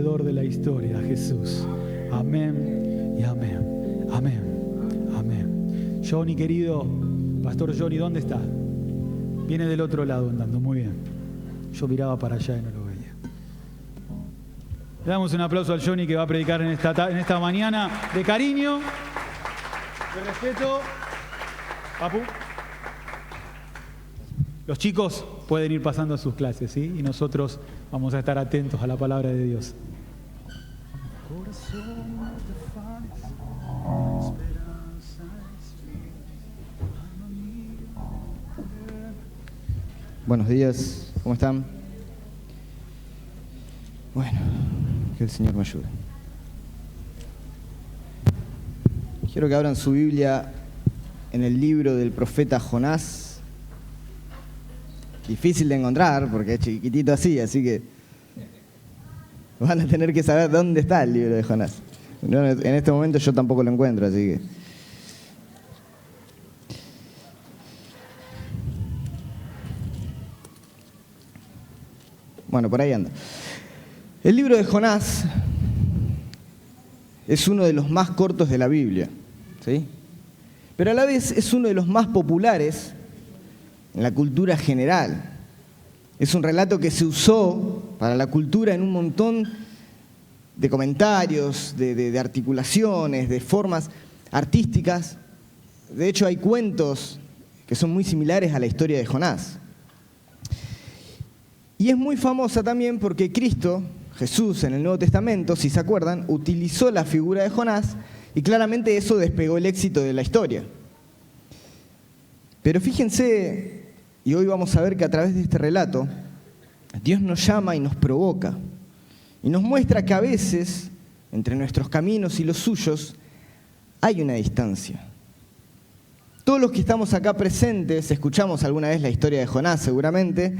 De la historia, Jesús. Amén y amén. Amén. Amén. Johnny, querido, Pastor Johnny, ¿dónde está? Viene del otro lado andando, muy bien. Yo miraba para allá y no lo veía. Le damos un aplauso al Johnny que va a predicar en esta mañana de cariño, de respeto. Papu. Los chicos pueden ir pasando a sus clases, ¿sí? Y nosotros vamos a estar atentos a la palabra de Dios. Buenos días, ¿cómo están? Bueno, que el Señor me ayude. Quiero que abran su Biblia en el libro del profeta Jonás. Difícil de encontrar porque es chiquitito así que van a tener que saber dónde está el libro de Jonás. En este momento yo tampoco lo encuentro, así que... Bueno, por ahí anda. El libro de Jonás es uno de los más cortos de la Biblia, ¿sí? Pero a la vez es uno de los más populares en la cultura general. Es un relato que se usó para la cultura en un montón de comentarios, de articulaciones, de formas artísticas. De hecho, hay cuentos que son muy similares a la historia de Jonás. Y es muy famosa también porque Cristo, Jesús, en el Nuevo Testamento, si se acuerdan, utilizó la figura de Jonás y claramente eso despegó el éxito de la historia. Pero fíjense, y hoy vamos a ver que a través de este relato, Dios nos llama y nos provoca. Y nos muestra que a veces, entre nuestros caminos y los suyos, hay una distancia. Todos los que estamos acá presentes, escuchamos alguna vez la historia de Jonás seguramente,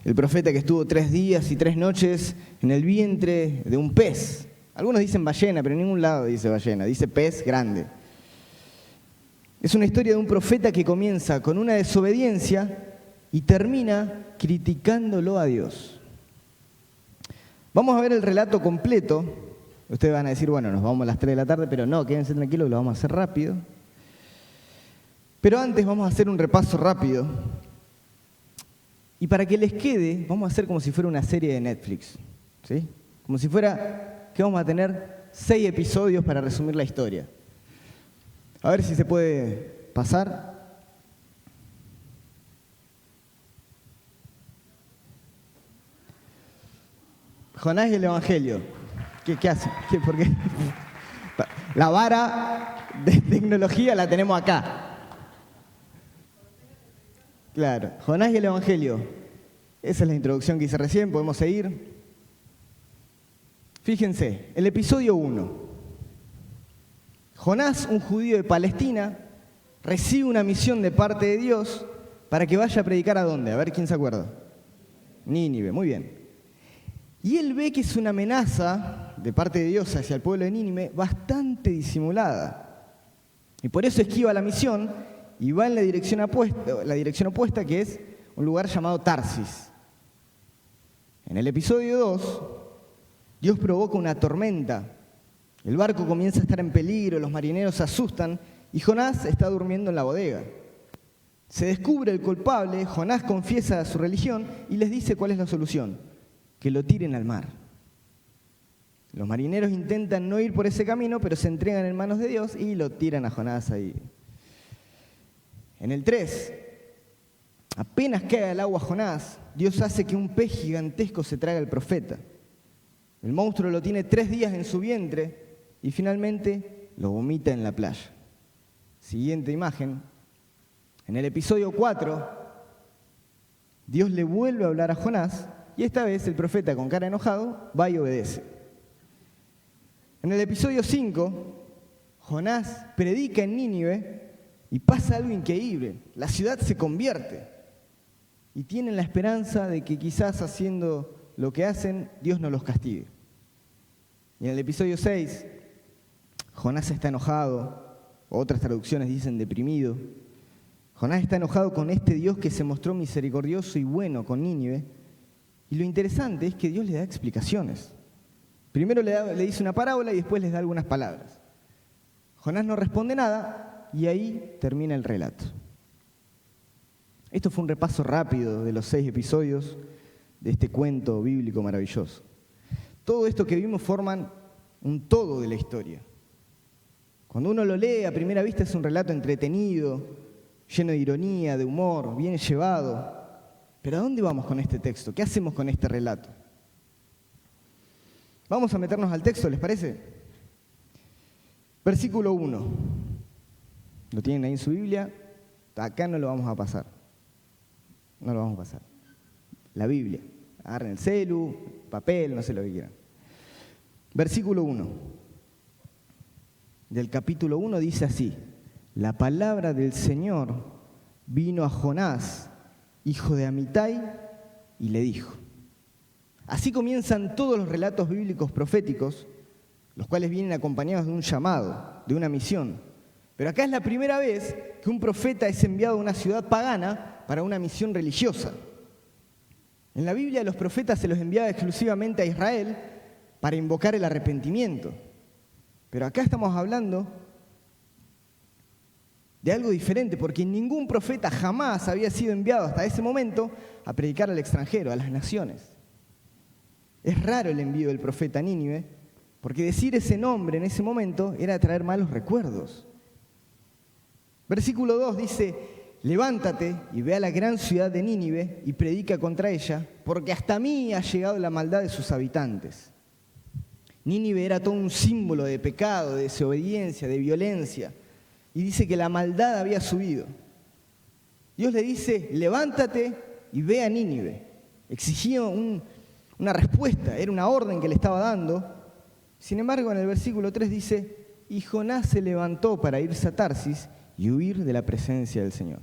el profeta que estuvo 3 días y 3 noches en el vientre de un pez. Algunos dicen ballena, pero en ningún lado dice ballena, dice pez grande. Es una historia de un profeta que comienza con una desobediencia y termina criticándolo a Dios. Vamos a ver el relato completo. Ustedes van a decir, bueno, nos vamos a las 3 de la tarde, pero no, quédense tranquilos, lo vamos a hacer rápido. Pero antes vamos a hacer un repaso rápido. Y para que les quede, vamos a hacer como si fuera una serie de Netflix, ¿sí? Como si fuera que vamos a tener 6 episodios para resumir la historia. A ver si se puede pasar. Jonás y el Evangelio. ¿Qué hace? ¿Por qué? La vara de tecnología la tenemos acá. Claro, Jonás y el Evangelio. Esa es la introducción que hice recién, podemos seguir. Fíjense, el episodio 1. Jonás, un judío de Palestina, recibe una misión de parte de Dios para que vaya a predicar ¿a dónde? A ver quién se acuerda. Nínive, muy bien. Y él ve que es una amenaza de parte de Dios hacia el pueblo de Nínive bastante disimulada. Y por eso esquiva la misión y va en la dirección opuesta, que es un lugar llamado Tarsis. En el episodio 2, Dios provoca una tormenta. El barco comienza a estar en peligro, los marineros se asustan y Jonás está durmiendo en la bodega. Se descubre el culpable, Jonás confiesa su religión y les dice cuál es la solución: que lo tiren al mar. Los marineros intentan no ir por ese camino, pero se entregan en manos de Dios y lo tiran a Jonás ahí. En el 3, apenas cae al agua Jonás, Dios hace que un pez gigantesco se trague al profeta. El monstruo lo tiene 3 días en su vientre y finalmente lo vomita en la playa. Siguiente imagen. En el episodio 4, Dios le vuelve a hablar a Jonás y esta vez el profeta, con cara enojado, va y obedece. En el episodio 5, Jonás predica en Nínive y pasa algo increíble. La ciudad se convierte y tienen la esperanza de que quizás haciendo lo que hacen, Dios no los castigue. Y en el episodio 6, Jonás está enojado, otras traducciones dicen deprimido. Jonás está enojado con este Dios que se mostró misericordioso y bueno con Nínive. Y lo interesante es que Dios le da explicaciones. Primero le dice una parábola y después les da algunas palabras. Jonás no responde nada y ahí termina el relato. Esto fue un repaso rápido de los 6 episodios de este cuento bíblico maravilloso. Todo esto que vimos forman un todo de la historia. Cuando uno lo lee a primera vista es un relato entretenido, lleno de ironía, de humor, bien llevado. Pero ¿a dónde vamos con este texto? ¿Qué hacemos con este relato? Vamos a meternos al texto, ¿les parece? Versículo 1. ¿Lo tienen ahí en su Biblia? Acá no lo vamos a pasar. No lo vamos a pasar. La Biblia. Agarren el celu, papel, no sé lo que quieran. Versículo 1. Del capítulo 1 dice así: la palabra del Señor vino a Jonás, hijo de Amitai, y le dijo. Así comienzan todos los relatos bíblicos proféticos, los cuales vienen acompañados de un llamado, de una misión. Pero acá es la primera vez que un profeta es enviado a una ciudad pagana para una misión religiosa. En la Biblia los profetas se los enviaba exclusivamente a Israel para invocar el arrepentimiento. Pero acá estamos hablando de algo diferente, porque ningún profeta jamás había sido enviado hasta ese momento a predicar al extranjero, a las naciones. Es raro el envío del profeta a Nínive, porque decir ese nombre en ese momento era traer malos recuerdos. Versículo 2 dice: levántate y ve a la gran ciudad de Nínive y predica contra ella, porque hasta mí ha llegado la maldad de sus habitantes. Nínive era todo un símbolo de pecado, de desobediencia, de violencia. Y dice que la maldad había subido. Dios le dice: levántate y ve a Nínive. Exigía una respuesta, era una orden que le estaba dando. Sin embargo, en el versículo 3 dice: y Jonás se levantó para irse a Tarsis y huir de la presencia del Señor.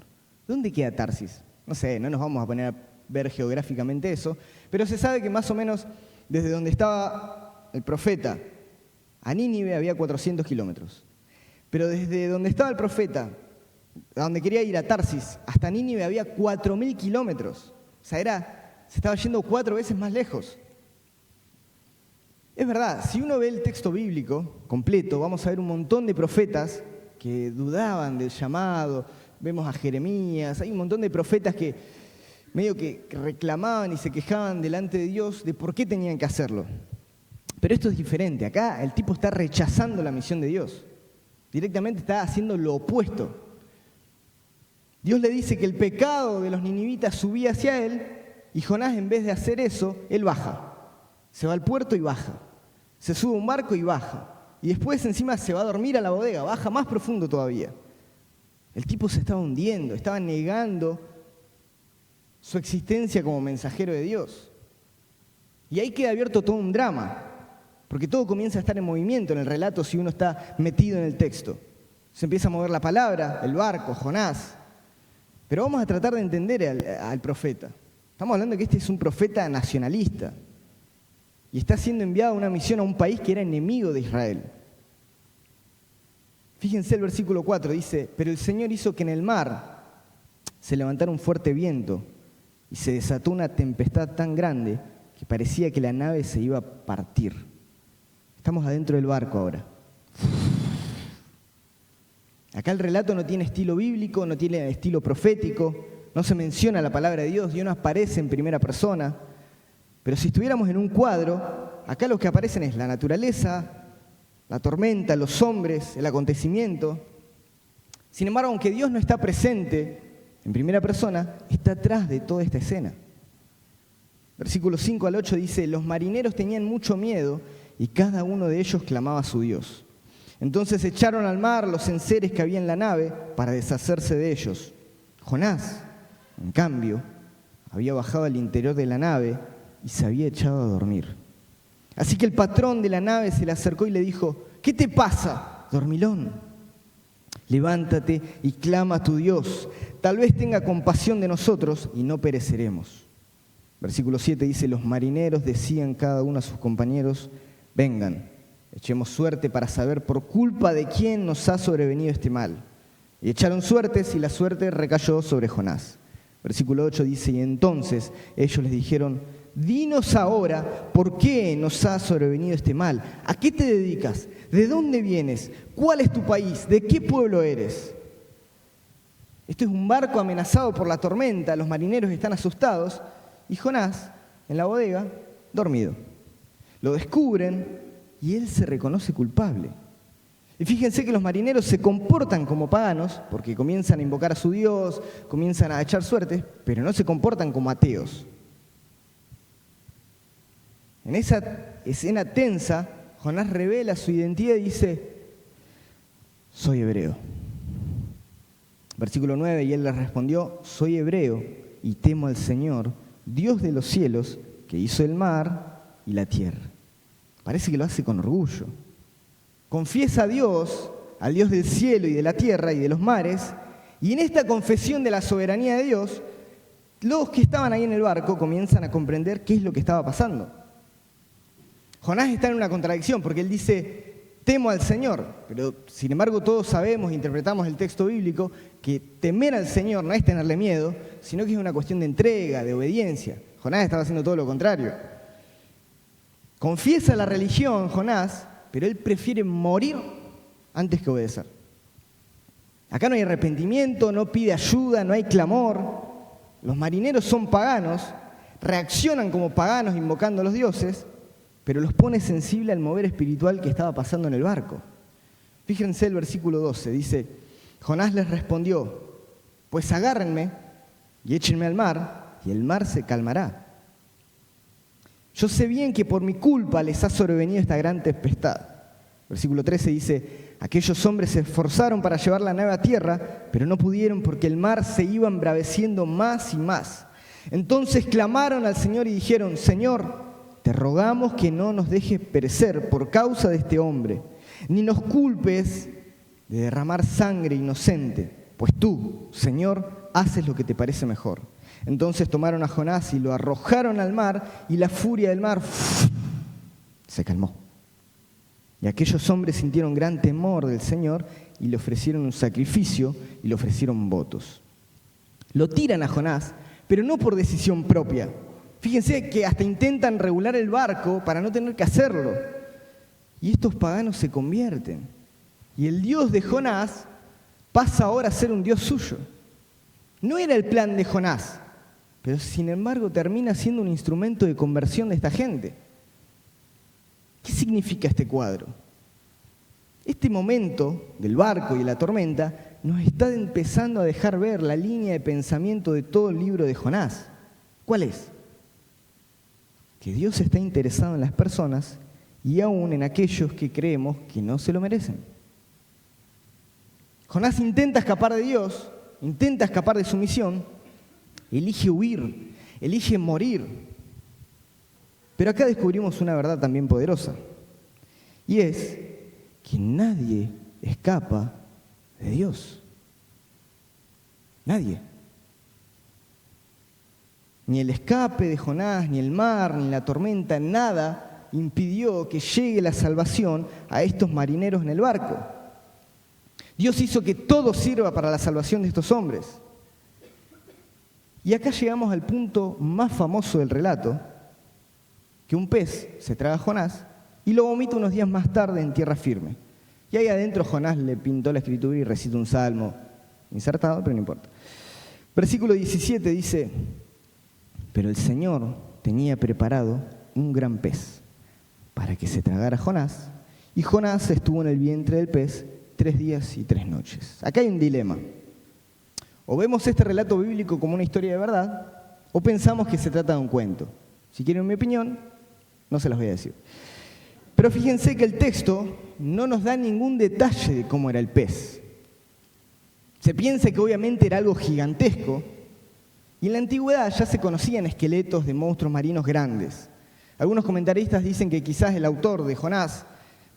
¿Dónde queda Tarsis? No sé, no nos vamos a poner a ver geográficamente eso, pero se sabe que más o menos desde donde estaba el profeta a Nínive había 400 kilómetros. Pero desde donde estaba el profeta, a donde quería ir a Tarsis, hasta Nínive había 4.000 kilómetros. O sea, se estaba yendo 4 veces más lejos. Es verdad, si uno ve el texto bíblico completo, vamos a ver un montón de profetas que dudaban del llamado. Vemos a Jeremías, hay un montón de profetas que medio que reclamaban y se quejaban delante de Dios de por qué tenían que hacerlo. Pero esto es diferente. Acá el tipo está rechazando la misión de Dios. Directamente está haciendo lo opuesto. Dios le dice que el pecado de los ninivitas subía hacia él y Jonás, en vez de hacer eso, él baja. Se va al puerto y baja. Se sube a un barco y baja. Y después encima se va a dormir a la bodega, baja más profundo todavía. El tipo se estaba hundiendo, estaba negando su existencia como mensajero de Dios. Y ahí queda abierto todo un drama. Porque todo comienza a estar en movimiento en el relato si uno está metido en el texto. Se empieza a mover la palabra, el barco, Jonás. Pero vamos a tratar de entender al profeta. Estamos hablando de que este es un profeta nacionalista. Y está siendo enviado a una misión a un país que era enemigo de Israel. Fíjense el versículo 4, dice: pero el Señor hizo que en el mar se levantara un fuerte viento y se desató una tempestad tan grande que parecía que la nave se iba a partir. Estamos adentro del barco ahora. Acá el relato no tiene estilo bíblico, no tiene estilo profético, no se menciona la palabra de Dios, Dios no aparece en primera persona. Pero si estuviéramos en un cuadro, acá lo que aparecen es la naturaleza, la tormenta, los hombres, el acontecimiento. Sin embargo, aunque Dios no está presente en primera persona, está atrás de toda esta escena. Versículos 5 al 8 dice: los marineros tenían mucho miedo y cada uno de ellos clamaba a su Dios. Entonces echaron al mar los enseres que había en la nave para deshacerse de ellos. Jonás, en cambio, había bajado al interior de la nave y se había echado a dormir. Así que el patrón de la nave se le acercó y le dijo: ¿qué te pasa, dormilón? Levántate y clama a tu Dios. Tal vez tenga compasión de nosotros y no pereceremos. Versículo 7 dice: los marineros decían cada uno a sus compañeros: vengan, echemos suerte para saber por culpa de quién nos ha sobrevenido este mal. Y echaron suertes y la suerte recayó sobre Jonás. Versículo 8 dice: y entonces ellos les dijeron: dinos ahora por qué nos ha sobrevenido este mal. ¿A qué te dedicas? ¿De dónde vienes? ¿Cuál es tu país? ¿De qué pueblo eres? Esto es un barco amenazado por la tormenta, los marineros están asustados y Jonás, en la bodega, dormido. Lo descubren y él se reconoce culpable. Y fíjense que los marineros se comportan como paganos, porque comienzan a invocar a su Dios, comienzan a echar suertes, pero no se comportan como ateos. En esa escena tensa, Jonás revela su identidad y dice, soy hebreo. Versículo 9, y él les respondió, soy hebreo y temo al Señor, Dios de los cielos, que hizo el mar y la tierra. Parece que lo hace con orgullo. Confiesa a Dios, al Dios del cielo y de la tierra y de los mares, y en esta confesión de la soberanía de Dios, los que estaban ahí en el barco comienzan a comprender qué es lo que estaba pasando. Jonás está en una contradicción porque él dice, temo al Señor, pero sin embargo todos sabemos, interpretamos el texto bíblico, que temer al Señor no es tenerle miedo, sino que es una cuestión de entrega, de obediencia. Jonás estaba haciendo todo lo contrario. Confiesa la religión, Jonás, pero él prefiere morir antes que obedecer. Acá no hay arrepentimiento, no pide ayuda, no hay clamor. Los marineros son paganos, reaccionan como paganos invocando a los dioses, pero los pone sensible al mover espiritual que estaba pasando en el barco. Fíjense el versículo 12, dice, Jonás les respondió, pues agárrenme y échenme al mar, y el mar se calmará. Yo sé bien que por mi culpa les ha sobrevenido esta gran tempestad. Versículo 13 dice, aquellos hombres se esforzaron para llevar la nave a tierra, pero no pudieron porque el mar se iba embraveciendo más y más. Entonces clamaron al Señor y dijeron, Señor, te rogamos que no nos dejes perecer por causa de este hombre, ni nos culpes de derramar sangre inocente, pues tú, Señor, haces lo que te parece mejor. Entonces tomaron a Jonás y lo arrojaron al mar, y la furia del mar se calmó. Y aquellos hombres sintieron gran temor del Señor y le ofrecieron un sacrificio y le ofrecieron votos. Lo tiran a Jonás, pero no por decisión propia. Fíjense que hasta intentan regular el barco para no tener que hacerlo. Y estos paganos se convierten. Y el Dios de Jonás pasa ahora a ser un Dios suyo. No era el plan de Jonás, pero sin embargo termina siendo un instrumento de conversión de esta gente. ¿Qué significa este cuadro? Este momento del barco y la tormenta nos está empezando a dejar ver la línea de pensamiento de todo el libro de Jonás. ¿Cuál es? Que Dios está interesado en las personas y aún en aquellos que creemos que no se lo merecen. Jonás intenta escapar de Dios, intenta escapar de su misión, elige huir, elige morir. Pero acá descubrimos una verdad también poderosa, y es que nadie escapa de Dios. Nadie. Ni el escape de Jonás, ni el mar, ni la tormenta, nada impidió que llegue la salvación a estos marineros en el barco. Dios hizo que todo sirva para la salvación de estos hombres. Y acá llegamos al punto más famoso del relato, que un pez se traga a Jonás y lo vomita unos días más tarde en tierra firme. Y ahí adentro Jonás le pintó la escritura y recita un salmo insertado, pero no importa. Versículo 17 dice, pero el Señor tenía preparado un gran pez para que se tragara a Jonás, y Jonás estuvo en el vientre del pez 3 días y 3 noches. Acá hay un dilema. O vemos este relato bíblico como una historia de verdad, o pensamos que se trata de un cuento. Si quieren mi opinión, no se las voy a decir. Pero fíjense que el texto no nos da ningún detalle de cómo era el pez. Se piensa que obviamente era algo gigantesco, y en la antigüedad ya se conocían esqueletos de monstruos marinos grandes. Algunos comentaristas dicen que quizás el autor de Jonás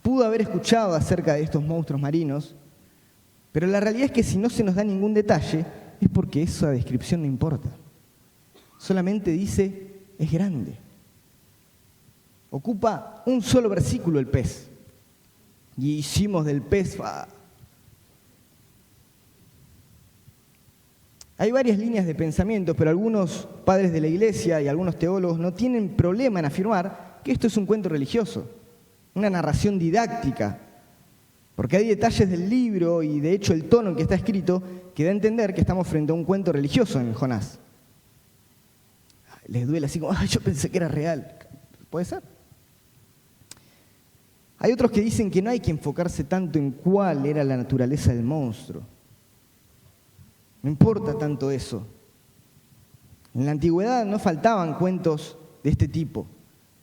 pudo haber escuchado acerca de estos monstruos marinos, pero la realidad es que si no se nos da ningún detalle, es porque esa descripción no importa. Solamente dice, es grande. Ocupa un solo versículo el pez. Y hicimos del pez... Hay varias líneas de pensamiento, pero algunos padres de la iglesia y algunos teólogos no tienen problema en afirmar que esto es un cuento religioso, una narración didáctica, porque hay detalles del libro y de hecho el tono en que está escrito que da a entender que estamos frente a un cuento religioso en Jonás. Les duele así como, yo pensé que era real. Puede ser. Hay otros que dicen que no hay que enfocarse tanto en cuál era la naturaleza del monstruo. No importa tanto eso. En la antigüedad no faltaban cuentos de este tipo.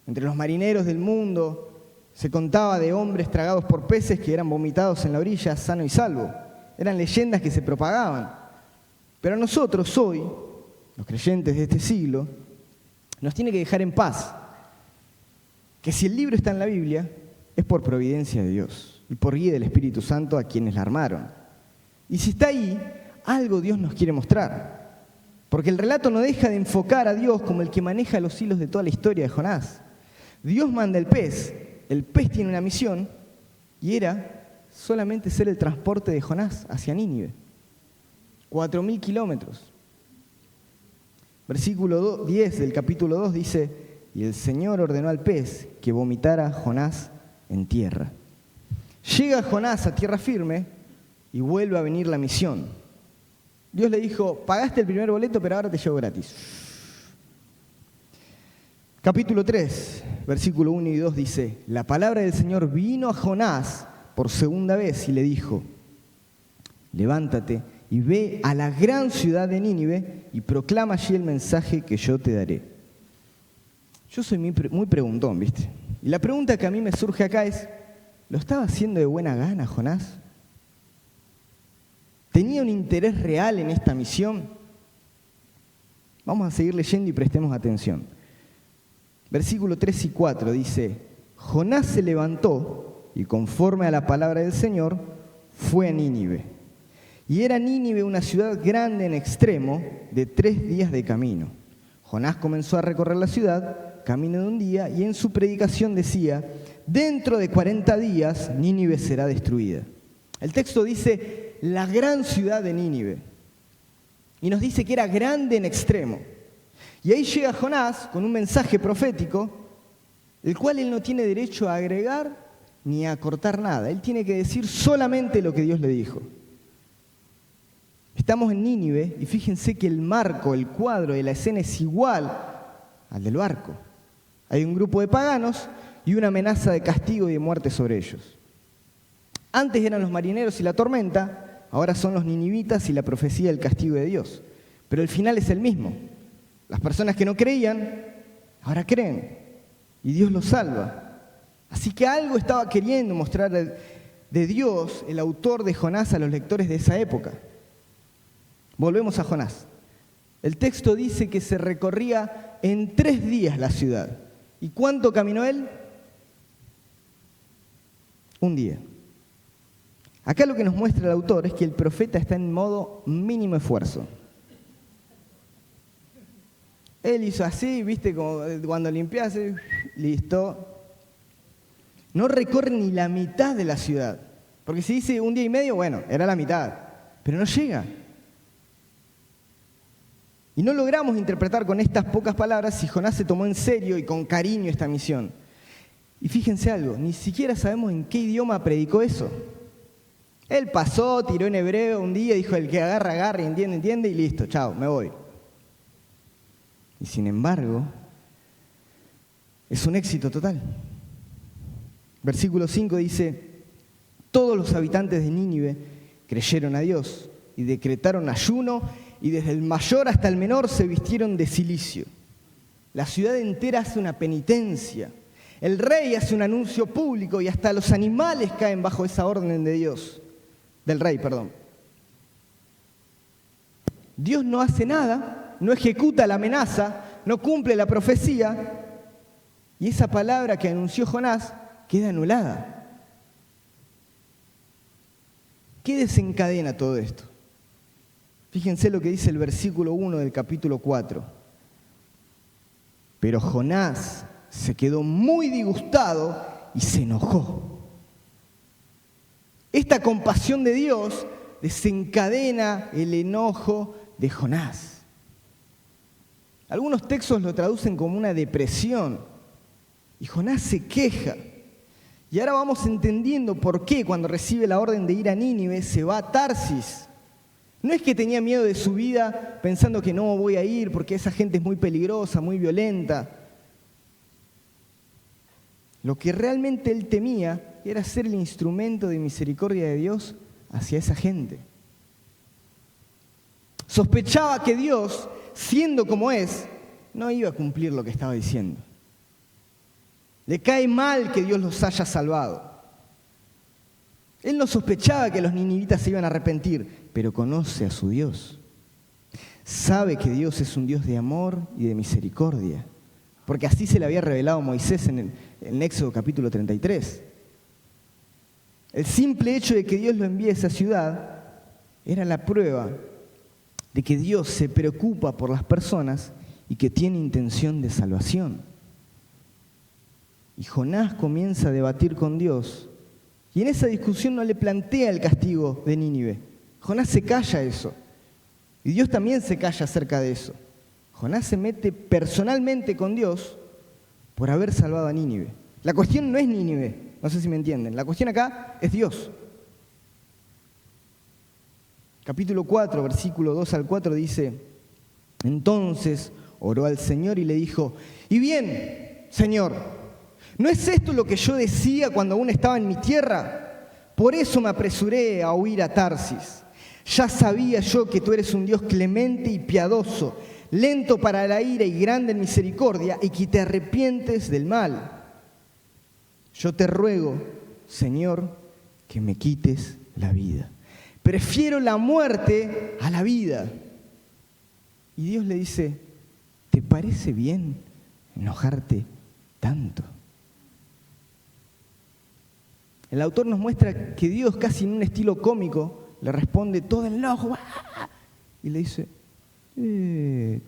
Entre los marineros del mundo se contaba de hombres tragados por peces que eran vomitados en la orilla sano y salvo. Eran leyendas que se propagaban. Pero a nosotros hoy, los creyentes de este siglo, nos tiene que dejar en paz. Que si el libro está en la Biblia, es por providencia de Dios y por guía del Espíritu Santo a quienes la armaron. Y si está ahí, algo Dios nos quiere mostrar. Porque el relato no deja de enfocar a Dios como el que maneja los hilos de toda la historia de Jonás. Dios manda el pez tiene una misión y era solamente ser el transporte de Jonás hacia Nínive. 4.000 kilómetros. Versículo 10 del capítulo 2 dice: y el Señor ordenó al pez que vomitara a Jonás en tierra. Llega Jonás a tierra firme y vuelve a venir la misión. Dios le dijo: pagaste el primer boleto, pero ahora te llevo gratis. Capítulo 3, versículo 1 y 2 dice: la palabra del Señor vino a Jonás por segunda vez y le dijo: levántate y ve a la gran ciudad de Nínive y proclama allí el mensaje que yo te daré. Yo soy muy preguntón, ¿viste? Y la pregunta que a mí me surge acá es: ¿lo estaba haciendo de buena gana Jonás? ¿Tenía un interés real en esta misión? Vamos a seguir leyendo y prestemos atención. Versículo 3 y 4 dice: Jonás se levantó y conforme a la palabra del Señor fue a Nínive. Y era Nínive una ciudad grande en extremo, de 3 días de camino. Jonás comenzó a recorrer la ciudad, camino de un día, y en su predicación decía: dentro de 40 días Nínive será destruida. El texto dice la gran ciudad de Nínive. Y nos dice que era grande en extremo. Y ahí llega Jonás con un mensaje profético, el cual él no tiene derecho a agregar ni a cortar nada. Él tiene que decir solamente lo que Dios le dijo. Estamos en Nínive y fíjense que el marco, el cuadro de la escena es igual al del barco. Hay un grupo de paganos y una amenaza de castigo y de muerte sobre ellos. Antes eran los marineros y la tormenta, ahora son los ninivitas y la profecía del castigo de Dios. Pero el final es el mismo. Las personas que no creían, ahora creen y Dios los salva. Así que algo estaba queriendo mostrar de Dios el autor de Jonás a los lectores de esa época. Volvemos a Jonás. El texto dice que se recorría en 3 días la ciudad. ¿Y cuánto caminó él? 1 día. Acá lo que nos muestra el autor es que el profeta está en modo mínimo esfuerzo. Él hizo así, viste, como cuando limpias, listo. No recorre ni la mitad de la ciudad. Porque si dice 1 día y medio, bueno, era la mitad. Pero no llega. Y no logramos interpretar con estas pocas palabras si Jonás se tomó en serio y con cariño esta misión. Y fíjense algo, ni siquiera sabemos en qué idioma predicó eso. Él pasó, tiró en hebreo un día, dijo: el que agarra, agarra, entiende, entiende, y listo, chao, me voy. Y sin embargo, es un éxito total. Versículo 5 dice: todos los habitantes de Nínive creyeron a Dios y decretaron ayuno, y desde el mayor hasta el menor se vistieron de cilicio. La ciudad entera hace una penitencia. El rey hace un anuncio público y hasta los animales caen bajo esa orden de Dios. Del rey, perdón. Dios no hace nada, no ejecuta la amenaza, no cumple la profecía, y esa palabra que anunció Jonás queda anulada. ¿Qué desencadena todo esto? Fíjense lo que dice el versículo 1 del capítulo 4. Pero Jonás se quedó muy disgustado y se enojó. Esta compasión de Dios desencadena el enojo de Jonás. Algunos textos lo traducen como una depresión. Y Jonás se queja. Y ahora vamos entendiendo por qué cuando recibe la orden de ir a Nínive se va a Tarsis. No es que tenía miedo de su vida pensando que no voy a ir porque esa gente es muy peligrosa, muy violenta. Lo que realmente él temía era ser el instrumento de misericordia de Dios hacia esa gente. Sospechaba que Dios, siendo como es, no iba a cumplir lo que estaba diciendo. Le cae mal que Dios los haya salvado. Él no sospechaba que los ninivitas se iban a arrepentir, pero conoce a su Dios. Sabe que Dios es un Dios de amor y de misericordia, porque así se le había revelado a Moisés en Éxodo capítulo 33. El simple hecho de que Dios lo envíe a esa ciudad era la prueba de que Dios se preocupa por las personas y que tiene intención de salvación. Y Jonás comienza a debatir con Dios, y en esa discusión no le plantea el castigo de Nínive. Jonás se calla eso, y Dios también se calla acerca de eso. Jonás se mete personalmente con Dios por haber salvado a Nínive. La cuestión no es Nínive, no sé si me entienden, la cuestión acá es Dios. Capítulo 4, versículo 2 al 4 dice: entonces oró al Señor y le dijo: y bien, Señor, ¿no es esto lo que yo decía cuando aún estaba en mi tierra? Por eso me apresuré a huir a Tarsis. Ya sabía yo que tú eres un Dios clemente y piadoso, lento para la ira y grande en misericordia, y que te arrepientes del mal. Yo te ruego, Señor, que me quites la vida. Prefiero la muerte a la vida. Y Dios le dice: ¿te parece bien enojarte tanto? El autor nos muestra que Dios, casi en un estilo cómico, le responde todo el enojo y le dice: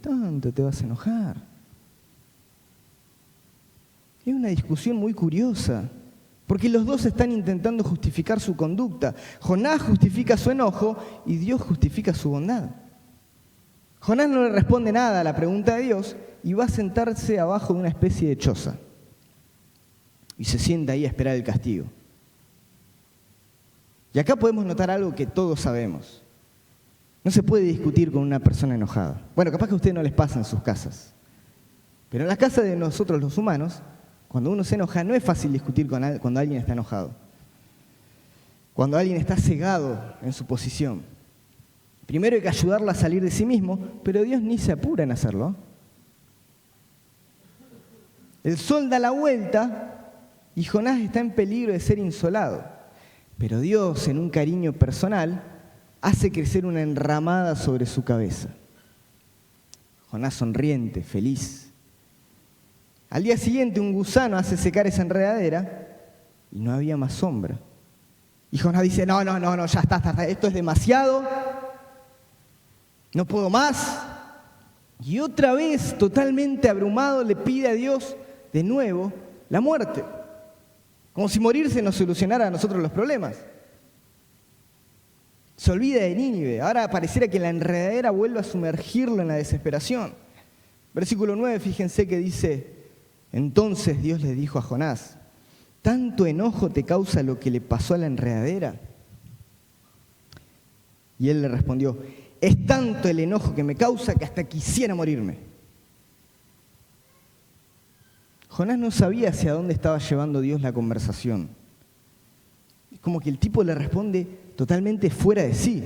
tanto te vas a enojar. Es una discusión muy curiosa, porque los dos están intentando justificar su conducta. Jonás justifica su enojo y Dios justifica su bondad. Jonás no le responde nada a la pregunta de Dios y va a sentarse abajo de una especie de choza. Y se sienta ahí a esperar el castigo. Y acá podemos notar algo que todos sabemos. No se puede discutir con una persona enojada. Bueno, capaz que a ustedes no les pasa en sus casas. Pero en las casas de nosotros los humanos, cuando uno se enoja, no es fácil discutir cuando alguien está enojado. Cuando alguien está cegado en su posición. Primero hay que ayudarlo a salir de sí mismo, pero Dios ni se apura en hacerlo. El sol da la vuelta y Jonás está en peligro de ser insolado. Pero Dios, en un cariño personal, hace crecer una enramada sobre su cabeza. Jonás sonriente, feliz. Al día siguiente un gusano hace secar esa enredadera y no había más sombra. Y Jonás dice: no, ya está, esto es demasiado, no puedo más. Y otra vez, totalmente abrumado, le pide a Dios de nuevo la muerte. Como si morirse nos solucionara a nosotros los problemas. Se olvida de Nínive. Ahora pareciera que la enredadera vuelve a sumergirlo en la desesperación. Versículo 9, fíjense que dice: entonces Dios le dijo a Jonás: ¿tanto enojo te causa lo que le pasó a la enredadera? Y él le respondió: es tanto el enojo que me causa que hasta quisiera morirme. Jonás no sabía hacia dónde estaba llevando Dios la conversación. Es como que el tipo le responde totalmente fuera de sí.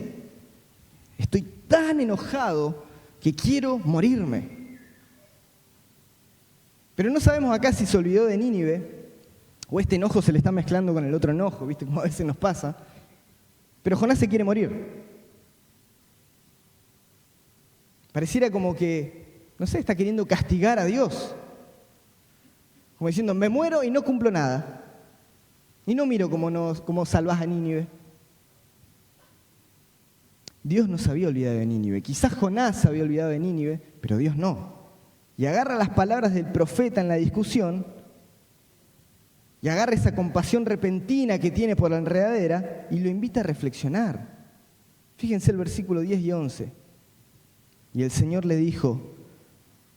Estoy tan enojado que quiero morirme. Pero no sabemos acá si se olvidó de Nínive o este enojo se le está mezclando con el otro enojo, ¿viste? Como a veces nos pasa. Pero Jonás se quiere morir. Pareciera como que, no sé, está queriendo castigar a Dios. Como diciendo: me muero y no cumplo nada. Y no miro cómo salvás a Nínive. Dios no se había olvidado de Nínive. Quizás Jonás se había olvidado de Nínive, pero Dios no. Y agarra las palabras del profeta en la discusión y agarra esa compasión repentina que tiene por la enredadera y lo invita a reflexionar. Fíjense el versículo 10 y 11. Y el Señor le dijo: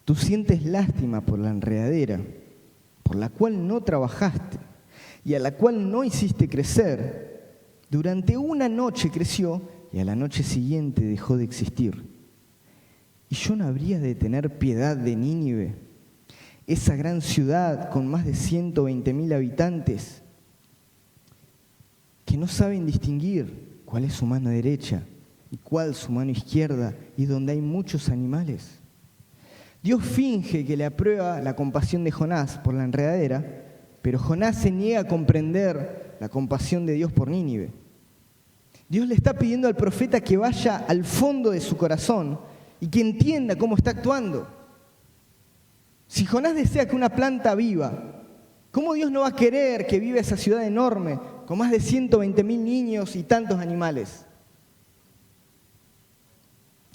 tú sientes lástima por la enredadera, por la cual no trabajaste y a la cual no hiciste crecer. Durante una noche creció y a la noche siguiente dejó de existir. ¿Y yo no habría de tener piedad de Nínive, esa gran ciudad con más de 120.000 habitantes, que no saben distinguir cuál es su mano derecha y cuál su mano izquierda, y donde hay muchos animales? Dios finge que le aprueba la compasión de Jonás por la enredadera, pero Jonás se niega a comprender la compasión de Dios por Nínive. Dios le está pidiendo al profeta que vaya al fondo de su corazón y que entienda cómo está actuando. Si Jonás desea que una planta viva, ¿cómo Dios no va a querer que viva esa ciudad enorme con más de 120.000 niños y tantos animales?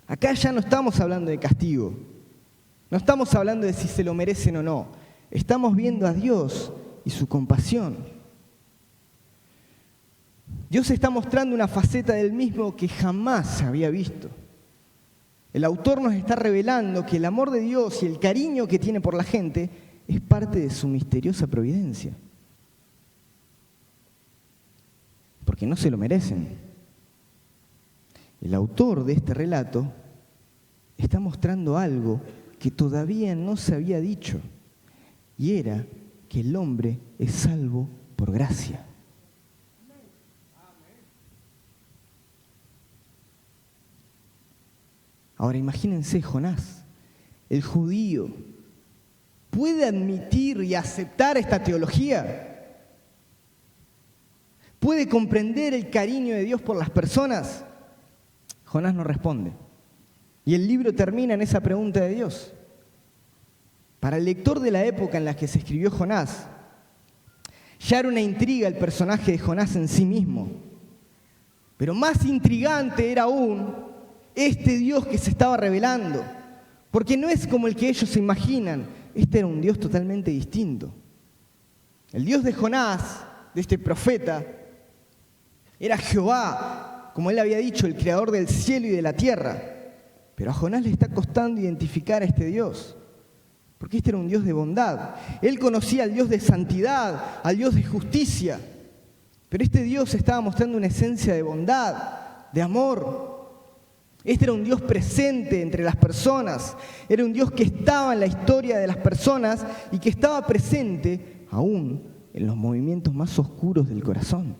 Acá ya no estamos hablando de castigo, no estamos hablando de si se lo merecen o no, estamos viendo a Dios y su compasión. Dios está mostrando una faceta del mismo que jamás se había visto. El autor nos está revelando que el amor de Dios y el cariño que tiene por la gente es parte de su misteriosa providencia. Porque no se lo merecen. El autor de este relato está mostrando algo que todavía no se había dicho, y era que el hombre es salvo por gracia. Ahora imagínense, Jonás, el judío, ¿puede admitir y aceptar esta teología? ¿Puede comprender el cariño de Dios por las personas? Jonás no responde. Y el libro termina en esa pregunta de Dios. Para el lector de la época en la que se escribió Jonás, ya era una intriga el personaje de Jonás en sí mismo. Pero más intrigante era aún este Dios que se estaba revelando. Porque no es como el que ellos se imaginan. Este era un Dios totalmente distinto. El Dios de Jonás, de este profeta, era Jehová, como él había dicho, el creador del cielo y de la tierra. Pero a Jonás le está costando identificar a este Dios, porque este era un Dios de bondad. Él conocía al Dios de santidad, al Dios de justicia, pero este Dios estaba mostrando una esencia de bondad, de amor. Este era un Dios presente entre las personas, era un Dios que estaba en la historia de las personas y que estaba presente aún en los movimientos más oscuros del corazón.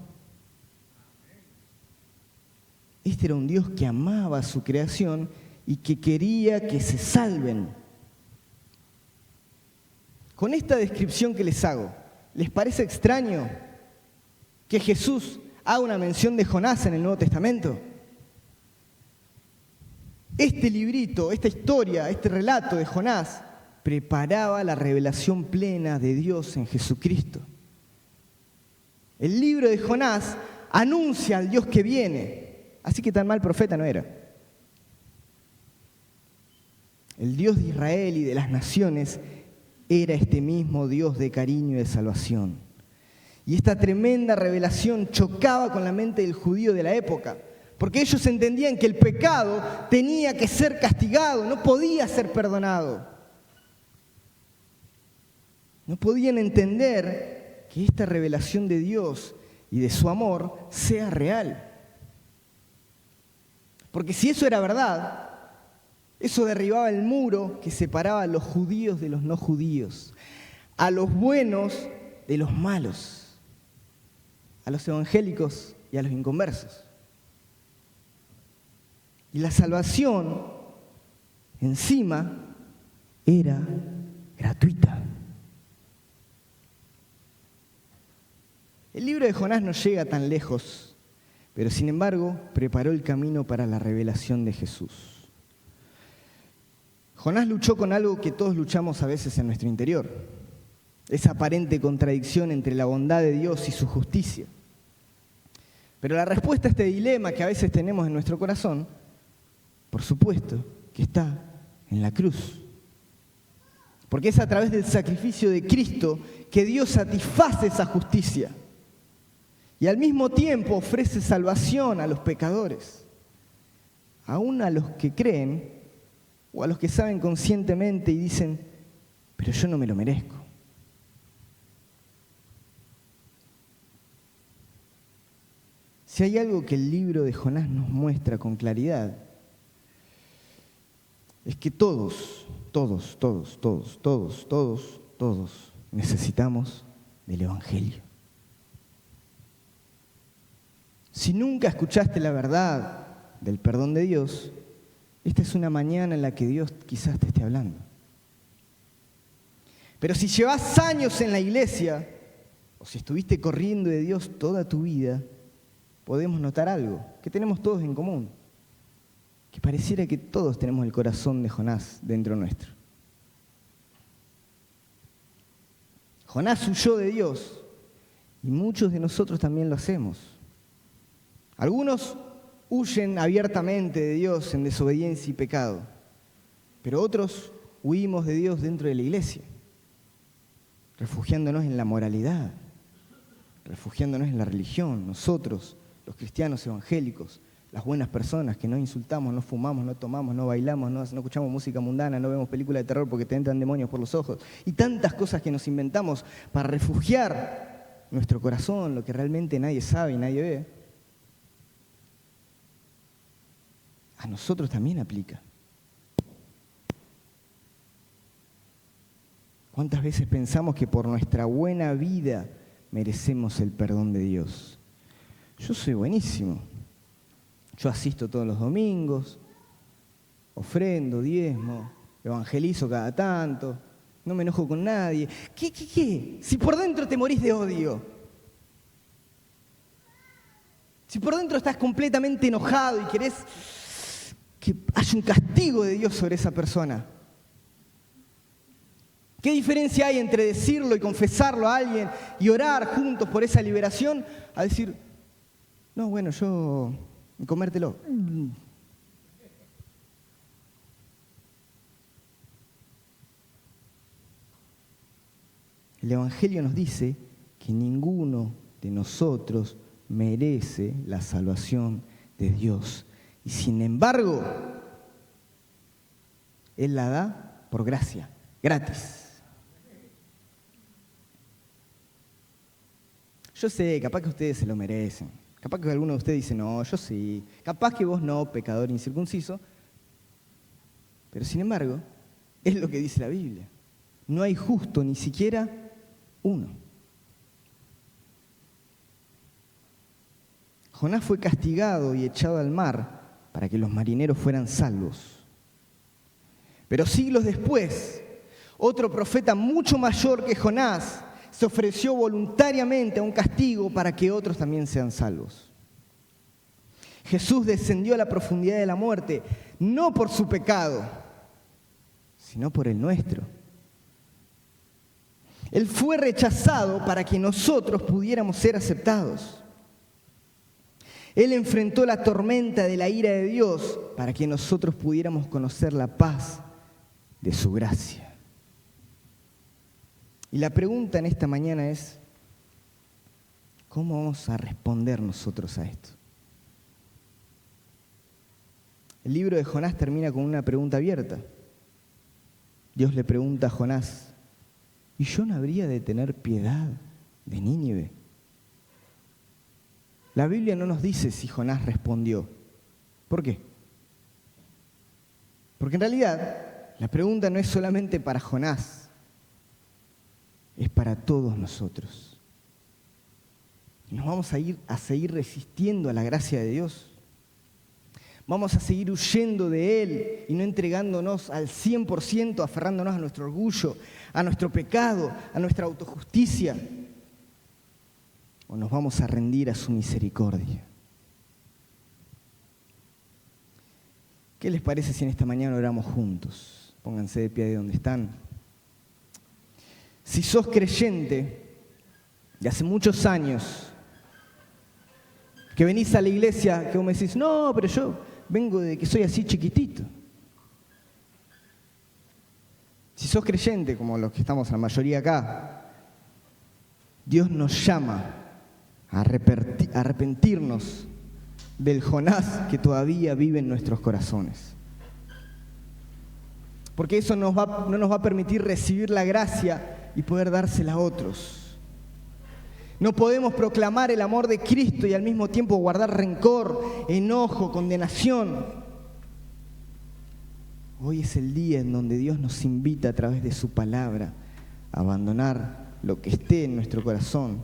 Este era un Dios que amaba a su creación y que quería que se salven. Con esta descripción que les hago, ¿les parece extraño que Jesús haga una mención de Jonás en el Nuevo Testamento? Este librito, esta historia, este relato de Jonás preparaba la revelación plena de Dios en Jesucristo. El libro de Jonás anuncia al Dios que viene. Así que tan mal profeta no era. El Dios de Israel y de las naciones era este mismo Dios de cariño y de salvación. Y esta tremenda revelación chocaba con la mente del judío de la época, porque ellos entendían que el pecado tenía que ser castigado, no podía ser perdonado. No podían entender que esta revelación de Dios y de su amor sea real. Porque si eso era verdad, eso derribaba el muro que separaba a los judíos de los no judíos, a los buenos de los malos, a los evangélicos y a los inconversos. Y la salvación, encima, era gratuita. El libro de Jonás no llega tan lejos, pero sin embargo preparó el camino para la revelación de Jesús. Jonás luchó con algo que todos luchamos a veces en nuestro interior, esa aparente contradicción entre la bondad de Dios y su justicia. Pero la respuesta a este dilema que a veces tenemos en nuestro corazón, por supuesto, que está en la cruz. Porque es a través del sacrificio de Cristo que Dios satisface esa justicia. Y al mismo tiempo ofrece salvación a los pecadores, aún a los que creen o a los que saben conscientemente y dicen, pero yo no me lo merezco. Si hay algo que el libro de Jonás nos muestra con claridad, es que todos necesitamos del Evangelio. Si nunca escuchaste la verdad del perdón de Dios, esta es una mañana en la que Dios quizás te esté hablando. Pero si llevas años en la iglesia, o si estuviste corriendo de Dios toda tu vida, podemos notar algo que tenemos todos en común, que pareciera que todos tenemos el corazón de Jonás dentro nuestro. Jonás huyó de Dios y muchos de nosotros también lo hacemos. Algunos huyen abiertamente de Dios en desobediencia y pecado, pero otros huimos de Dios dentro de la iglesia, refugiándonos en la moralidad, refugiándonos en la religión. Nosotros, los cristianos evangélicos, las buenas personas que no insultamos, no fumamos, no tomamos, no bailamos, no escuchamos música mundana, no vemos películas de terror porque te entran demonios por los ojos, y tantas cosas que nos inventamos para refugiar nuestro corazón, lo que realmente nadie sabe y nadie ve, a nosotros también aplica. ¿Cuántas veces pensamos que por nuestra buena vida merecemos el perdón de Dios? Yo soy buenísimo. Yo asisto todos los domingos, ofrendo, diezmo, evangelizo cada tanto, no me enojo con nadie. ¿Qué? Si por dentro te morís de odio, si por dentro estás completamente enojado y querés que haya un castigo de Dios sobre esa persona, ¿qué diferencia hay entre decirlo y confesarlo a alguien y orar juntos por esa liberación a decir, no, bueno, yo, comértelo? El Evangelio nos dice que ninguno de nosotros merece la salvación de Dios. Y sin embargo, Él la da por gracia, gratis. Yo sé, capaz que ustedes se lo merecen. Capaz que alguno de ustedes dice, no, yo sí. Capaz que vos no, pecador incircunciso. Pero sin embargo, es lo que dice la Biblia. No hay justo ni siquiera uno. Jonás fue castigado y echado al mar para que los marineros fueran salvos. Pero siglos después, otro profeta mucho mayor que Jonás se ofreció voluntariamente a un castigo para que otros también sean salvos. Jesús descendió a la profundidad de la muerte, no por su pecado, sino por el nuestro. Él fue rechazado para que nosotros pudiéramos ser aceptados. Él enfrentó la tormenta de la ira de Dios para que nosotros pudiéramos conocer la paz de su gracia. Y la pregunta en esta mañana es, ¿cómo vamos a responder nosotros a esto? El libro de Jonás termina con una pregunta abierta. Dios le pregunta a Jonás, ¿y yo no habría de tener piedad de Nínive? La Biblia no nos dice si Jonás respondió. ¿Por qué? Porque en realidad la pregunta no es solamente para Jonás, es para todos nosotros. ¿Nos vamos a seguir resistiendo a la gracia de Dios? ¿Vamos a seguir huyendo de Él y no entregándonos al 100%, aferrándonos a nuestro orgullo, a nuestro pecado, a nuestra autojusticia? ¿O nos vamos a rendir a su misericordia? ¿Qué les parece si en esta mañana oramos juntos? Pónganse de pie de donde están. Si sos creyente de hace muchos años, que venís a la iglesia, que vos me decís, no, pero yo vengo de que soy así chiquitito. Si sos creyente, como los que estamos la mayoría acá, Dios nos llama a arrepentirnos del Jonás que todavía vive en nuestros corazones. porque eso no nos va a permitir recibir la gracia y poder dársela a otros. No podemos proclamar el amor de Cristo y al mismo tiempo guardar rencor, enojo, condenación. Hoy es el día en donde Dios nos invita a través de su palabra a abandonar lo que esté en nuestro corazón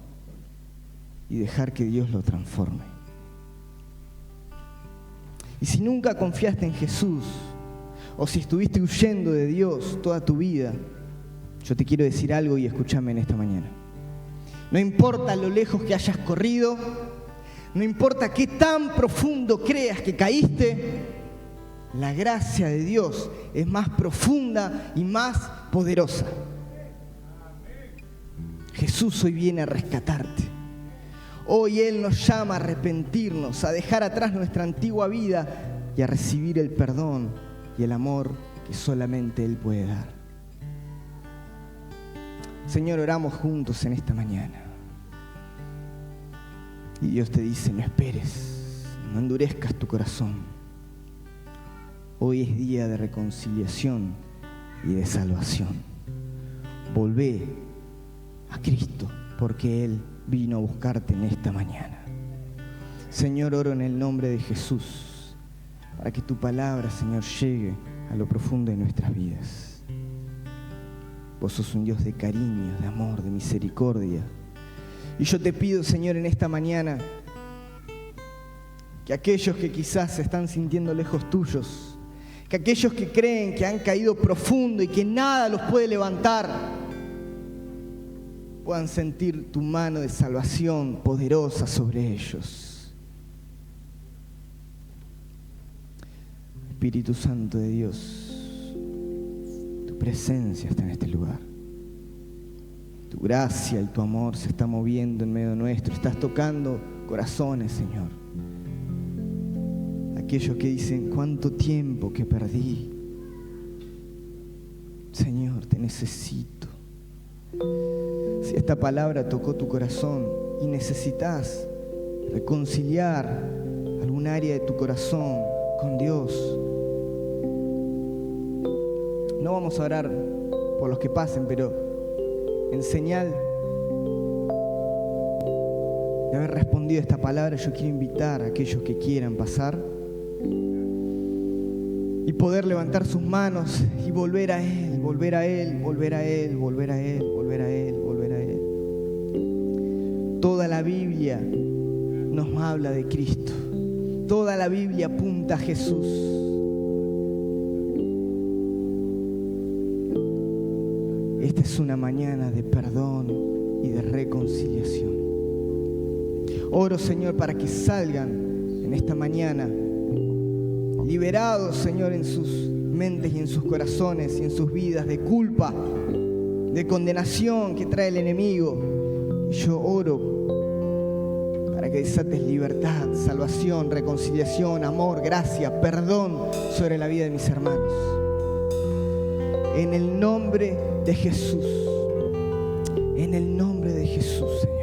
y dejar que Dios lo transforme. Y si nunca confiaste en Jesús, o si estuviste huyendo de Dios toda tu vida, yo te quiero decir algo y escúchame en esta mañana. No importa lo lejos que hayas corrido, no importa qué tan profundo creas que caíste, la gracia de Dios es más profunda y más poderosa. Jesús hoy viene a rescatarte. Hoy Él nos llama a arrepentirnos, a dejar atrás nuestra antigua vida y a recibir el perdón y el amor que solamente Él puede dar. Señor, oramos juntos en esta mañana. Y Dios te dice, no esperes, no endurezcas tu corazón. Hoy es día de reconciliación y de salvación. Volvé a Cristo, porque Él vino a buscarte en esta mañana. Señor, oro en el nombre de Jesús, para que tu palabra, Señor, llegue a lo profundo de nuestras vidas. Vos sos un Dios de cariño, de amor, de misericordia. Y yo te pido, Señor, en esta mañana, que aquellos que quizás se están sintiendo lejos tuyos, que aquellos que creen que han caído profundo y que nada los puede levantar, puedan sentir tu mano de salvación poderosa sobre ellos. Espíritu Santo de Dios, tu presencia está en este lugar. Tu gracia y tu amor se está moviendo en medio nuestro. Estás tocando corazones, Señor. Aquellos que dicen, ¿cuánto tiempo que perdí? Señor, te necesito. Si esta palabra tocó tu corazón y necesitas reconciliar algún área de tu corazón con Dios, no vamos a orar por los que pasen, pero en señal de haber respondido a esta palabra, yo quiero invitar a aquellos que quieran pasar y poder levantar sus manos y volver a Él, volver a Él, volver a Él, volver a Él, volver a Él, volver a Él. Toda la Biblia nos habla de Cristo. Toda la Biblia apunta a Jesús. Esta es una mañana de perdón y de reconciliación. Oro, Señor, para que salgan en esta mañana liberados, Señor, en sus mentes y en sus corazones y en sus vidas de culpa, de condenación que trae el enemigo. Y yo oro para que desates libertad, salvación, reconciliación, amor, gracia, perdón sobre la vida de mis hermanos. En el nombre de Jesús. En el nombre de Jesús, Señor.